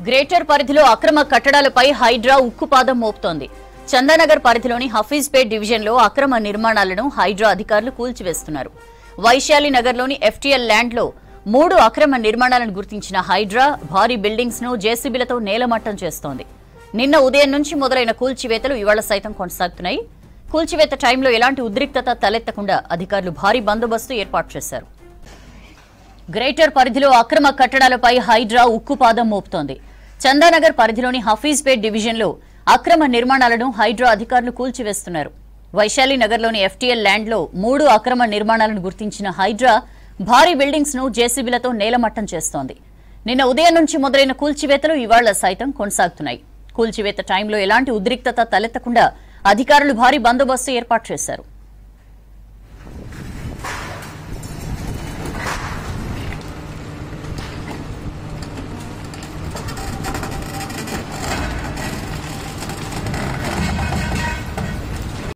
Greater పరిధిలో అక్రమ కట్టడాలపై హైడ్రా ఉక్కుపాదం మోపుతోంది. చందానగర్ పరిధిలోని హఫీజ్పేట్ డివిజన్లో అక్రమ నిర్మాణాలను హైడ్రా అధికారులు కూల్చివేస్తున్నారు. వైశాలి నగర్లోని ఎఫ్టీఎల్ ల్యాండ్లో 3 అక్రమ నిర్మాణాలను గుర్తించిన హైడ్రా భారీ బిల్డింగ్స్ ను జేసీబీలతో నేలమట్టం చేస్తోంది. నిన్న ఉదయం నుంచి మొదలైన కూల్చివేతలు ఇవాళ సైతం కొనసాగుతున్నాయి. కూల్చివేత టైంలో ఎలాంటి ఉద్రిక్తత తలెత్తకుండా అధికారులు భారీ బందోబస్తు ఏర్పాటు చేశారు. గ్రేటర్ పరిధిలో అక్రమ కట్టడాలపై హైడ్రా ఉక్కుపాదం మోపుతోంది. చందానగర్ పరిధిలోని హఫీజ్పేట్ డివిజన్లో అక్రమ నిర్మాణాలను హైడ్రా అధికారులు కూల్చివేస్తున్నారు. వైశాలి నగర్లోని ఎఫ్టీఎల్ ల్యాండ్లో 3 అక్రమ నిర్మాణాలను గుర్తించిన హైడ్రా భారీ బిల్డింగ్స్ ను జేసీబీలతో నేలమట్టం చేస్తోంది. నిన్న ఉదయం నుంచి మొదలైన కూల్చివేతలు ఇవాళ సైతం కొనసాగుతున్నాయి. కూల్చివేత టైంలో ఎలాంటి ఉద్రిక్తత తలెత్తకుండా అధికారులు భారీ బందోబస్తు ఏర్పాటు చేశారు.